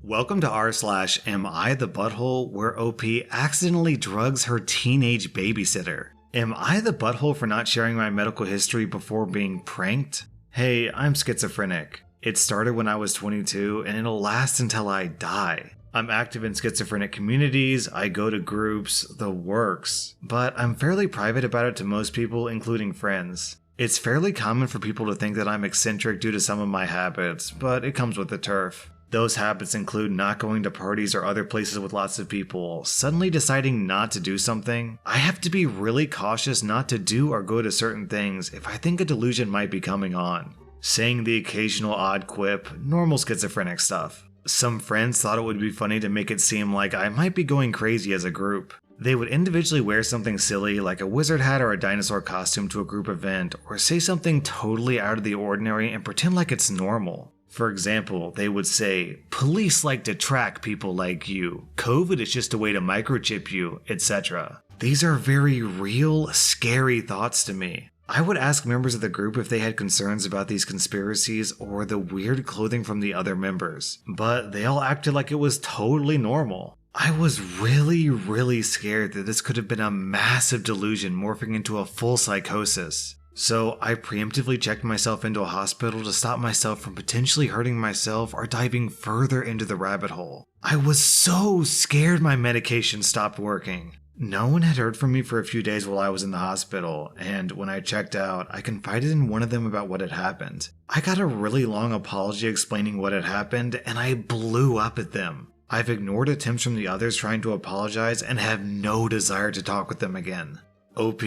Welcome to rSlash AmITheButthole, where OP accidentally drugs her teenage babysitter. Am I the butthole for not sharing my medical history before being pranked? Hey, I'm schizophrenic. It started when I was 22 and it'll last until I die. I'm active in schizophrenic communities, I go to groups, the works, but I'm fairly private about it to most people, including friends. It's fairly common for people to think that I'm eccentric due to some of my habits, but it comes with the turf. Those habits include not going to parties or other places with lots of people, suddenly deciding not to do something. I have to be really cautious not to do or go to certain things if I think a delusion might be coming on. Saying the occasional odd quip, normal schizophrenic stuff. Some friends thought it would be funny to make it seem like I might be going crazy as a group. They would individually wear something silly like a wizard hat or a dinosaur costume to a group event, or say something totally out of the ordinary and pretend like it's normal. For example, they would say, "Police like to track people like you. COVID is just a way to microchip you," etc. These are very real, scary thoughts to me. I would ask members of the group if they had concerns about these conspiracies or the weird clothing from the other members, but they all acted like it was totally normal. I was really scared that this could have been a massive delusion morphing into a full psychosis. So I preemptively checked myself into a hospital to stop myself from potentially hurting myself or diving further into the rabbit hole. I was so scared my medication stopped working. No one had heard from me for a few days while I was in the hospital, and when I checked out, I confided in one of them about what had happened. I got a really long apology explaining what had happened, and I blew up at them. I've ignored attempts from the others trying to apologize and have no desire to talk with them again. OP,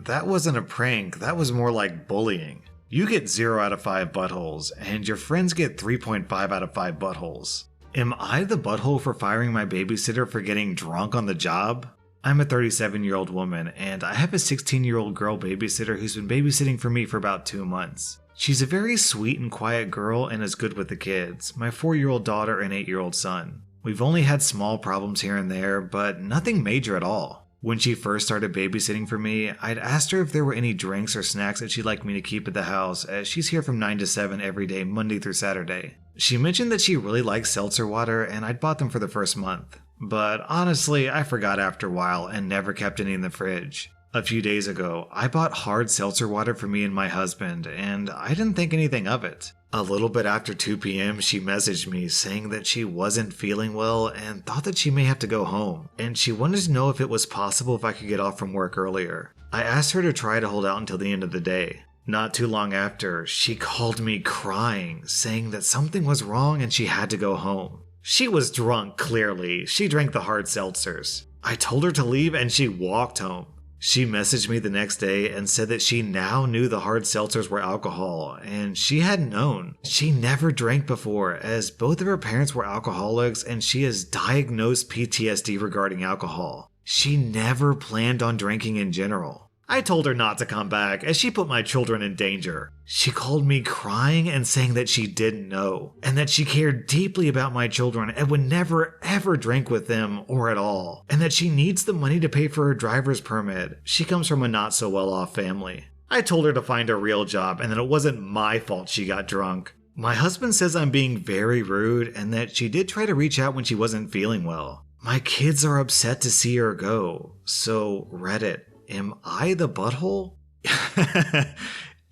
that wasn't a prank, that was more like bullying. You get 0 out of 5 buttholes, and your friends get 3.5 out of 5 buttholes. Am I the butthole for firing my babysitter for getting drunk on the job? I'm a 37-year-old woman, and I have a 16-year-old girl babysitter who's been babysitting for me for about 2 months. She's a very sweet and quiet girl and is good with the kids, my 4-year-old daughter and 8-year-old son. We've only had small problems here and there, but nothing major at all. When she first started babysitting for me, I'd asked her if there were any drinks or snacks that she'd like me to keep at the house, as she's here from 9 to 7 every day, Monday through Saturday. She mentioned that she really likes seltzer water, and I'd bought them for the first month. But honestly, I forgot after a while and never kept any in the fridge. A few days ago, I bought hard seltzer water for me and my husband, and I didn't think anything of it. A little bit after 2 p.m., she messaged me saying that she wasn't feeling well and thought that she may have to go home, and she wanted to know if it was possible if I could get off from work earlier. I asked her to try to hold out until the end of the day. Not too long after, she called me crying, saying that something was wrong and she had to go home. She was drunk, clearly. She drank the hard seltzers. I told her to leave and she walked home. She messaged me the next day and said that she now knew the hard seltzers were alcohol, and she hadn't known. She never drank before, as both of her parents were alcoholics and she has diagnosed PTSD regarding alcohol. She never planned on drinking in general. I told her not to come back, as she put my children in danger. She called me crying and saying that she didn't know, and that she cared deeply about my children and would never ever drink with them or at all, and that she needs the money to pay for her driver's permit. She comes from a not so well off family. I told her to find a real job and that it wasn't my fault she got drunk. My husband says I'm being very rude and that she did try to reach out when she wasn't feeling well. My kids are upset to see her go. So Reddit, am I the butthole?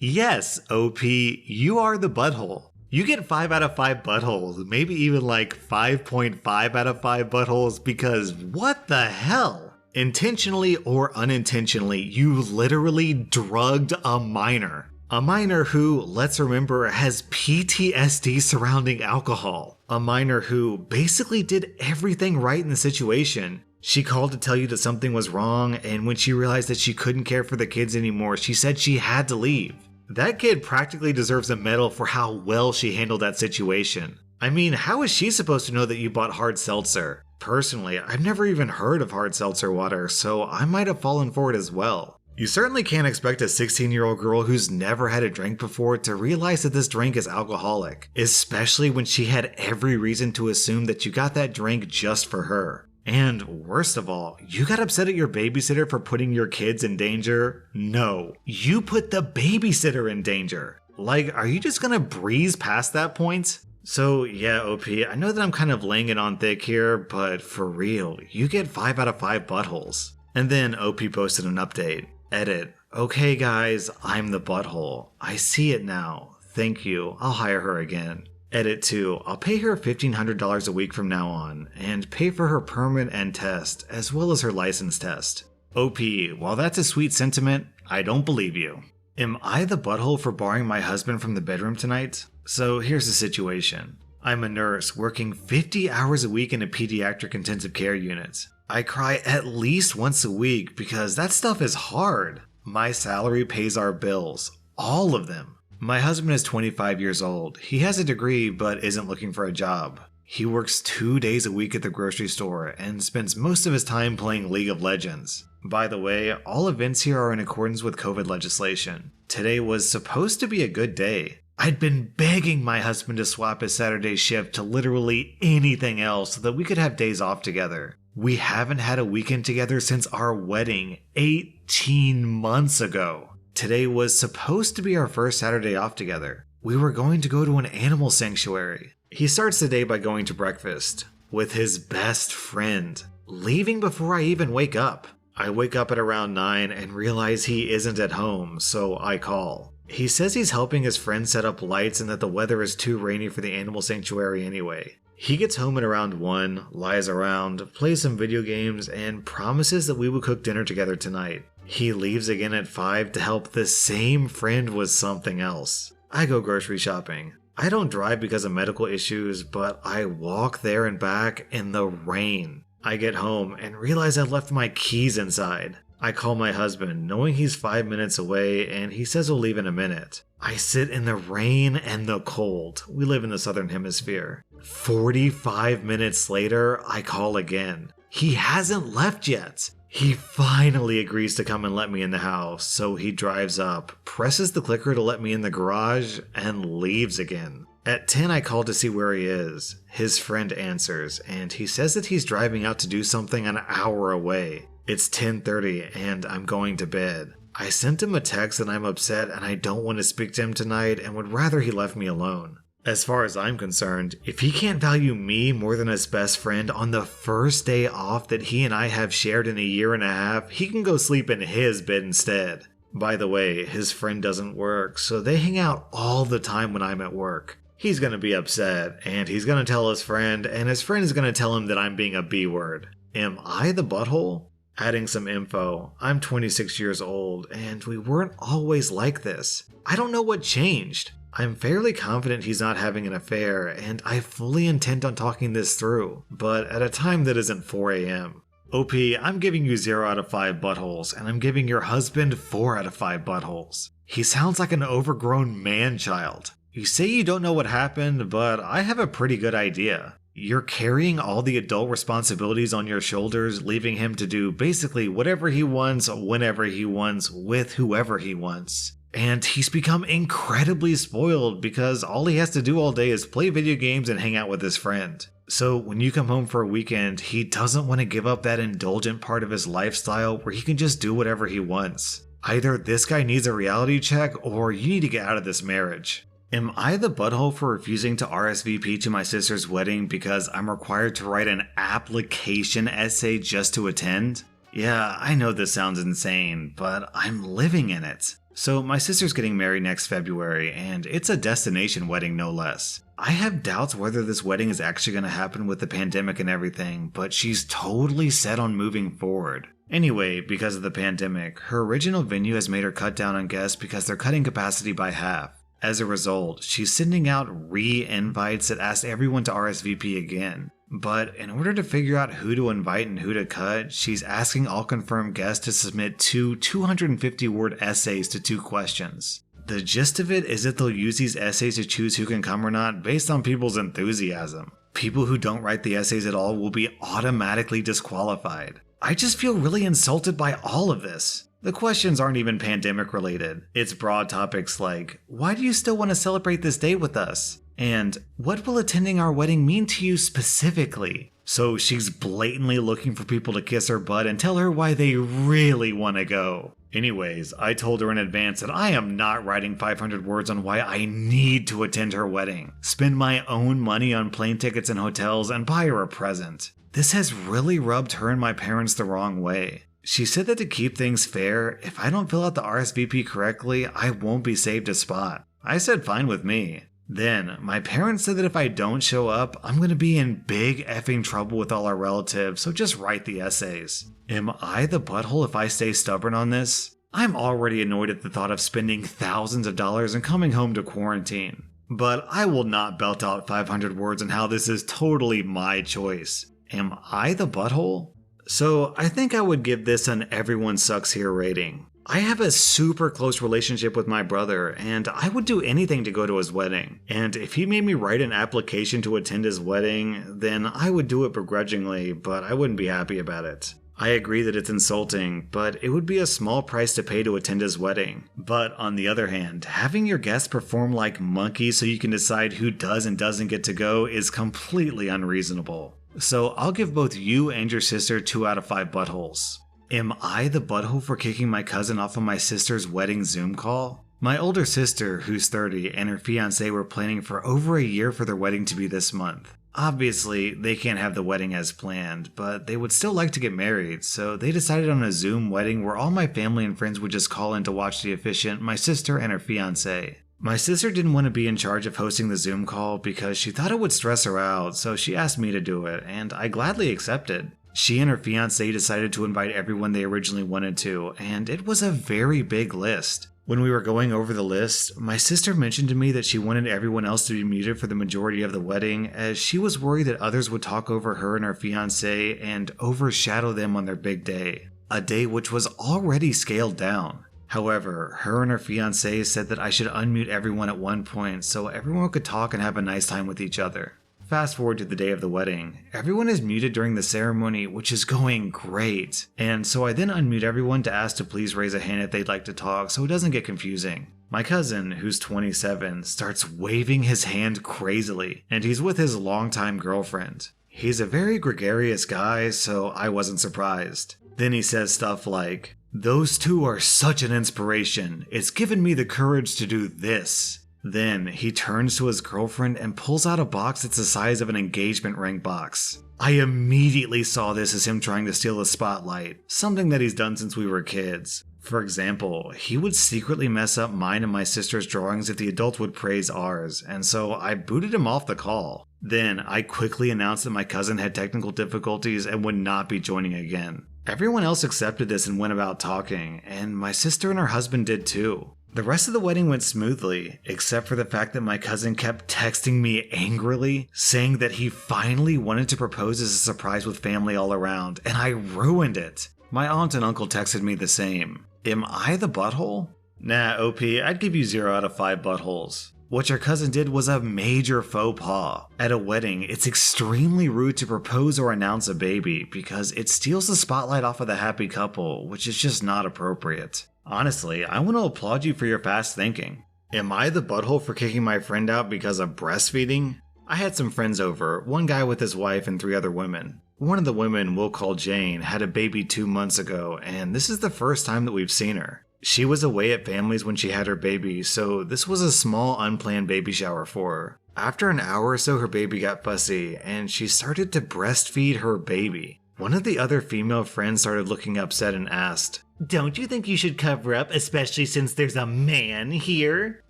Yes, OP, you are the butthole. You get 5 out of 5 buttholes, maybe even like 5.5 out of 5 buttholes, because what the hell? Intentionally or unintentionally, you literally drugged a minor. A minor who, let's remember, has PTSD surrounding alcohol. A minor who basically did everything right in the situation. She called to tell you that something was wrong, and when she realized that she couldn't care for the kids anymore, she said she had to leave. That kid practically deserves a medal for how well she handled that situation. I mean, how is she supposed to know that you bought hard seltzer? Personally, I've never even heard of hard seltzer water, so I might have fallen for it as well. You certainly can't expect a 16-year-old girl who's never had a drink before to realize that this drink is alcoholic, especially when she had every reason to assume that you got that drink just for her. And worst of all, you got upset at your babysitter for putting your kids in danger? No, you put the babysitter in danger. Like, are you just gonna breeze past that point? So yeah, OP, I know that I'm kind of laying it on thick here, but for real, you get 5 out of 5 buttholes. And then OP posted an update. Edit. Okay guys, I'm the butthole. I see it now. Thank you. I'll hire her again. Edit 2. I'll pay her $1,500 a week from now on, and pay for her permit and test, as well as her license test. OP, while that's a sweet sentiment, I don't believe you. Am I the butthole for borrowing my husband from the bedroom tonight? So here's the situation. I'm a nurse working 50 hours a week in a pediatric intensive care unit. I cry at least once a week because that stuff is hard. My salary pays our bills. All of them. My husband is 25 years old. He has a degree but isn't looking for a job. He works 2 days a week at the grocery store and spends most of his time playing League of Legends. By the way, all events here are in accordance with COVID legislation. Today was supposed to be a good day. I'd been begging my husband to swap his Saturday shift to literally anything else so that we could have days off together. We haven't had a weekend together since our wedding 18 months ago. Today was supposed to be our first Saturday off together. We were going to go to an animal sanctuary. He starts the day by going to breakfast with his best friend, leaving before I even wake up. I wake up at around 9 and realize he isn't at home, so I call. He says he's helping his friend set up lights and that the weather is too rainy for the animal sanctuary anyway. He gets home at around 1, lies around, plays some video games, and promises that we will cook dinner together tonight. He leaves again at 5 to help the same friend with something else. I go grocery shopping. I don't drive because of medical issues, but I walk there and back in the rain. I get home and realize I left my keys inside. I call my husband, knowing he's 5 minutes away, and he says he'll leave in a minute. I sit in the rain and the cold. We live in the southern hemisphere. 45 minutes later, I call again. He hasn't left yet. He finally agrees to come and let me in the house, so he drives up, presses the clicker to let me in the garage, and leaves again. At 10, I call to see where he is. His friend answers, and he says that he's driving out to do something an hour away. It's 10:30 and I'm going to bed. I sent him a text that I'm upset and I don't want to speak to him tonight and would rather he left me alone. As far as I'm concerned, if he can't value me more than his best friend on the first day off that he and I have shared in a year and a half, he can go sleep in his bed instead. By the way, his friend doesn't work, so they hang out all the time when I'm at work. He's gonna be upset, and he's gonna tell his friend, and his friend is gonna tell him that I'm being a B-word. Am I the butthole? Adding some info, I'm 26 years old, and we weren't always like this. I don't know what changed. I'm fairly confident he's not having an affair, and I fully intend on talking this through, but at a time that isn't 4 a.m. OP, I'm giving you 0 out of 5 buttholes, and I'm giving your husband 4 out of 5 buttholes. He sounds like an overgrown man-child. You say you don't know what happened, but I have a pretty good idea. You're carrying all the adult responsibilities on your shoulders, leaving him to do basically whatever he wants, whenever he wants, with whoever he wants. And he's become incredibly spoiled because all he has to do all day is play video games and hang out with his friend. So when you come home for a weekend, he doesn't want to give up that indulgent part of his lifestyle where he can just do whatever he wants. Either this guy needs a reality check or you need to get out of this marriage. Am I the butthole for refusing to RSVP to my sister's wedding because I'm required to write an application essay just to attend? Yeah, I know this sounds insane, but I'm living in it. So my sister's getting married next February, and it's a destination wedding no less. I have doubts whether this wedding is actually going to happen with the pandemic and everything, but she's totally set on moving forward. Anyway, because of the pandemic, her original venue has made her cut down on guests because they're cutting capacity by half. As a result, she's sending out re-invites that ask everyone to RSVP again. But in order to figure out who to invite and who to cut, she's asking all confirmed guests to submit 2 250-word essays to 2 questions. The gist of it is that they'll use these essays to choose who can come or not based on people's enthusiasm. People who don't write the essays at all will be automatically disqualified. I just feel really insulted by all of this. The questions aren't even pandemic related. It's broad topics like, why do you still want to celebrate this day with us? And what will attending our wedding mean to you specifically? So she's blatantly looking for people to kiss her butt and tell her why they really want to go. Anyways, I told her in advance that I am not writing 500 words on why I need to attend her wedding, spend my own money on plane tickets and hotels, and buy her a present. This has really rubbed her and my parents the wrong way. She said that to keep things fair, if I don't fill out the RSVP correctly, I won't be saved a spot. I said fine with me. Then, my parents said that if I don't show up, I'm gonna be in big effing trouble with all our relatives, so just write the essays. Am I the butthole if I stay stubborn on this? I'm already annoyed at the thought of spending thousands of dollars and coming home to quarantine. But I will not belt out 500 words on how this is totally my choice. Am I the butthole? So I think I would give this an everyone sucks here rating. I have a super close relationship with my brother, and I would do anything to go to his wedding. And if he made me write an application to attend his wedding, then I would do it begrudgingly, but I wouldn't be happy about it. I agree that it's insulting, but it would be a small price to pay to attend his wedding. But on the other hand, having your guests perform like monkeys so you can decide who does and doesn't get to go is completely unreasonable. So I'll give both you and your sister 2 out of 5 buttholes. Am I the butthole for kicking my cousin off of my sister's wedding Zoom call? My older sister, who's 30, and her fiancé were planning for over a year for their wedding to be this month. Obviously, they can't have the wedding as planned, but they would still like to get married, so they decided on a Zoom wedding where all my family and friends would just call in to watch the officiant, my sister and her fiancé. My sister didn't want to be in charge of hosting the Zoom call because she thought it would stress her out, so she asked me to do it, and I gladly accepted. She and her fiancé decided to invite everyone they originally wanted to, and it was a very big list. When we were going over the list, my sister mentioned to me that she wanted everyone else to be muted for the majority of the wedding, as she was worried that others would talk over her and her fiancé and overshadow them on their big day. A day which was already scaled down. However, her and her fiancé said that I should unmute everyone at one point so everyone could talk and have a nice time with each other. Fast forward to the day of the wedding. Everyone is muted during the ceremony, which is going great. And so I then unmute everyone to ask to please raise a hand if they'd like to talk so it doesn't get confusing. My cousin, who's 27, starts waving his hand crazily, and he's with his longtime girlfriend. He's a very gregarious guy, so I wasn't surprised. Then he says stuff like, "Those two are such an inspiration. It's given me the courage to do this." Then he turns to his girlfriend and pulls out a box that's the size of an engagement ring box. I immediately saw this as him trying to steal the spotlight, something that he's done since we were kids. For example, he would secretly mess up mine and my sister's drawings if the adults would praise ours, and so I booted him off the call. Then I quickly announced that my cousin had technical difficulties and would not be joining again. Everyone else accepted this and went about talking, and my sister and her husband did too. The rest of the wedding went smoothly, except for the fact that my cousin kept texting me angrily, saying that he finally wanted to propose as a surprise with family all around, and I ruined it. My aunt and uncle texted me the same. Am I the butthole? Nah, OP, I'd give you 0 out of 5 buttholes. What your cousin did was a major faux pas. At a wedding, it's extremely rude to propose or announce a baby because it steals the spotlight off of the happy couple, which is just not appropriate. Honestly, I want to applaud you for your fast thinking. Am I the butthole for kicking my friend out because of breastfeeding? I had some friends over, one guy with his wife and 3 other women. One of the women, we'll call Jane, had a baby 2 months ago, and this is the first time that we've seen her. She was away at families when she had her baby, so this was a small unplanned baby shower for her. After an hour or so, her baby got fussy, and she started to breastfeed her baby. One of the other female friends started looking upset and asked, "Don't you think you should cover up, especially since there's a man here?"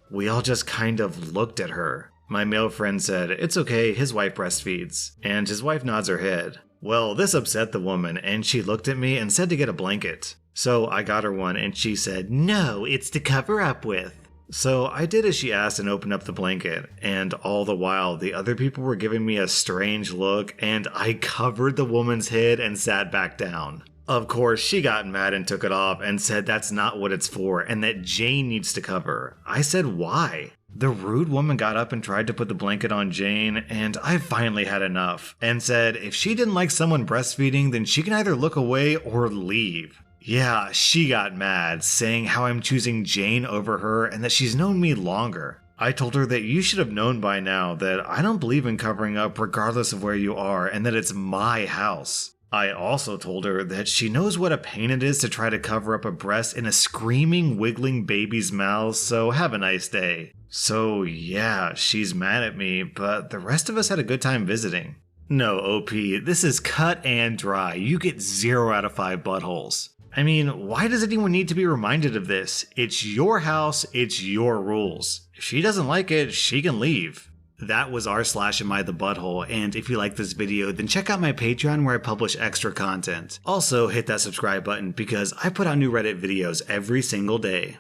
We all just kind of looked at her. My male friend said, "It's okay, his wife breastfeeds," and his wife nods her head. Well, this upset the woman, and she looked at me and said to get a blanket. So I got her one, and she said, "No, it's to cover up with." So I did as she asked and opened up the blanket, and all the while the other people were giving me a strange look, and I covered the woman's head and sat back down. Of course, she got mad and took it off and said that's not what it's for and that Jane needs to cover. I said why? The rude woman got up and tried to put the blanket on Jane, and I finally had enough and said if she didn't like someone breastfeeding, then she can either look away or leave. Yeah, she got mad, saying how I'm choosing Jane over her and that she's known me longer. I told her that you should have known by now that I don't believe in covering up regardless of where you are and that it's my house. I also told her that she knows what a pain it is to try to cover up a breast in a screaming, wiggling baby's mouth, so have a nice day. So yeah, she's mad at me, but the rest of us had a good time visiting. No, OP, this is cut and dry. You get 0 out of 5 buttholes. I mean, why does anyone need to be reminded of this? It's your house, it's your rules. If she doesn't like it, she can leave. That was rSlash AmITheButthole, and if you like this video, then check out my Patreon where I publish extra content. Also, hit that subscribe button because I put out new Reddit videos every single day.